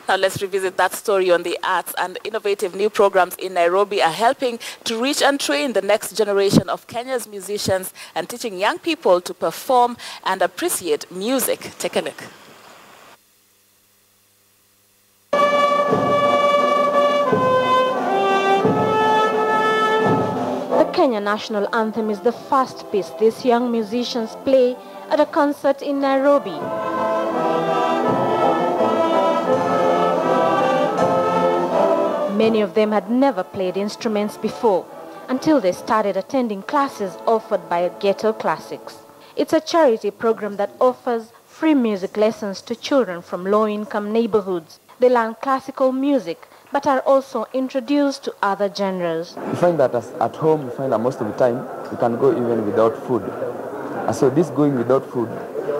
Now let's revisit that story on the arts. And innovative new programs in Nairobi are helping to reach and train the next generation of Kenya's musicians and teaching young people to perform and appreciate music. Take a look. The Kenya National Anthem is the first piece these young musicians play at a concert in Nairobi. Many of them had never played instruments before until they started attending classes offered by Ghetto Classics. It's a charity program that offers free music lessons to children from low-income neighborhoods. They learn classical music but are also introduced to other genres. You find that at home, you find that most of the time you can go even without food. And so this going without food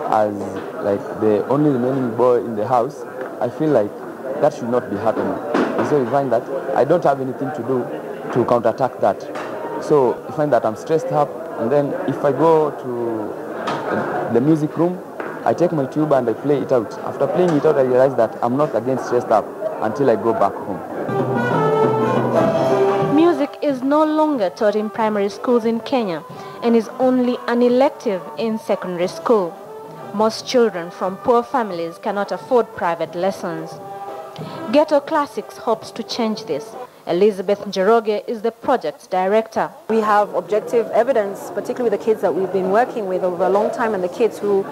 as like the only remaining boy in the house, I feel like that should not be happening. And so you find that I don't have anything to do to counterattack that. So you find that I'm stressed up, and then if I go to the music room, I take my tuba and I play it out. After playing it out, I realize that I'm not again stressed up until I go back home. Music is no longer taught in primary schools in Kenya and is only an elective in secondary school. Most children from poor families cannot afford private lessons. Ghetto Classics hopes to change this. Elizabeth Njoroge is the project's director. We have objective evidence, particularly with the kids that we've been working with over a long time, and the kids who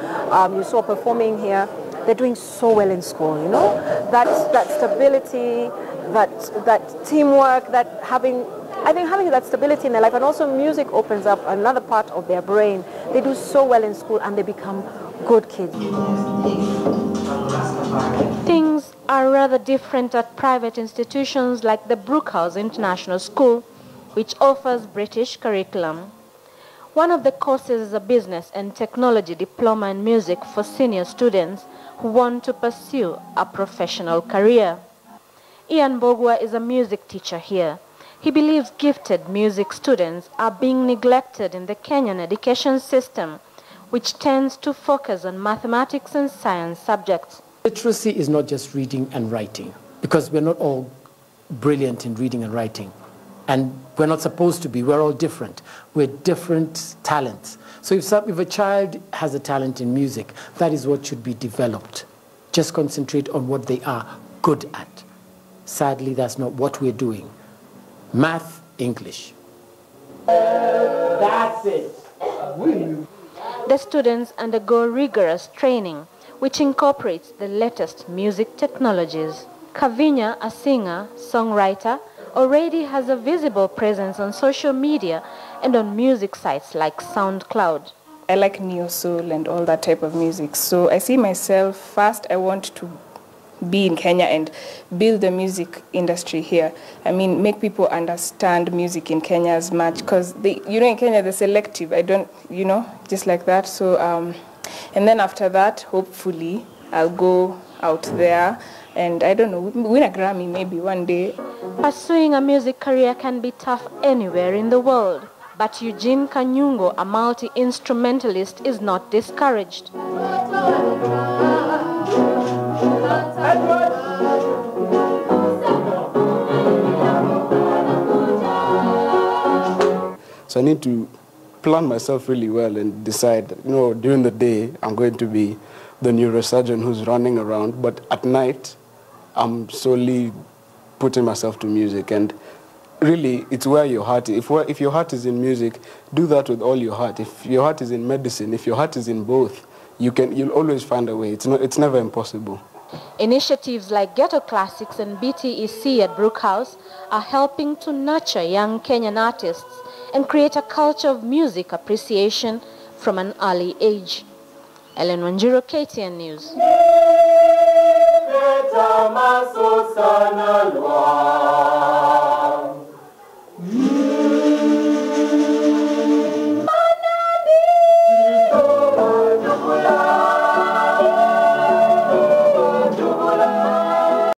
you saw performing here, they're doing so well in school, you know? That stability, that teamwork, having that stability in their life, and also music opens up another part of their brain. They do so well in school and they become good kids. Things are rather different at private institutions like the Brookhouse International School, which offers British curriculum. One of the courses is a business and technology diploma in music for senior students who want to pursue a professional career. Ian Bogwa is a music teacher here. He believes gifted music students are being neglected in the Kenyan education system, which tends to focus on mathematics and science subjects. Literacy is not just reading and writing, because we're not all brilliant in reading and writing. And we're not supposed to be. We're all different. We're different talents. So if a child has a talent in music, that is what should be developed. Just concentrate on what they are good at. Sadly, that's not what we're doing. Math, English. That's it. The students undergo rigorous training, which incorporates the latest music technologies. Kavinya, a singer, songwriter, already has a visible presence on social media and on music sites like SoundCloud. I like neo soul and all that type of music. So I see myself, first I want to be in Kenya and build the music industry here. I mean, make people understand music in Kenya as much, because in Kenya they're selective. Just like that. So, and then after that, hopefully, I'll go out there and, I don't know, win a Grammy maybe one day. Pursuing a music career can be tough anywhere in the world, but Eugene Kanyungo, a multi-instrumentalist, is not discouraged. So I need to plan myself really well and decide, during the day I'm going to be the neurosurgeon who's running around, but at night I'm solely putting myself to music. And really, it's where your heart is. If your heart is in music, do that with all your heart. If your heart is in medicine, if your heart is in both, you'll always find a way. It's never impossible. Initiatives like Ghetto Classics and BTEC at Brookhouse are helping to nurture young Kenyan artists and create a culture of music appreciation from an early age. Ellen Wanjiru, KTN News. Sana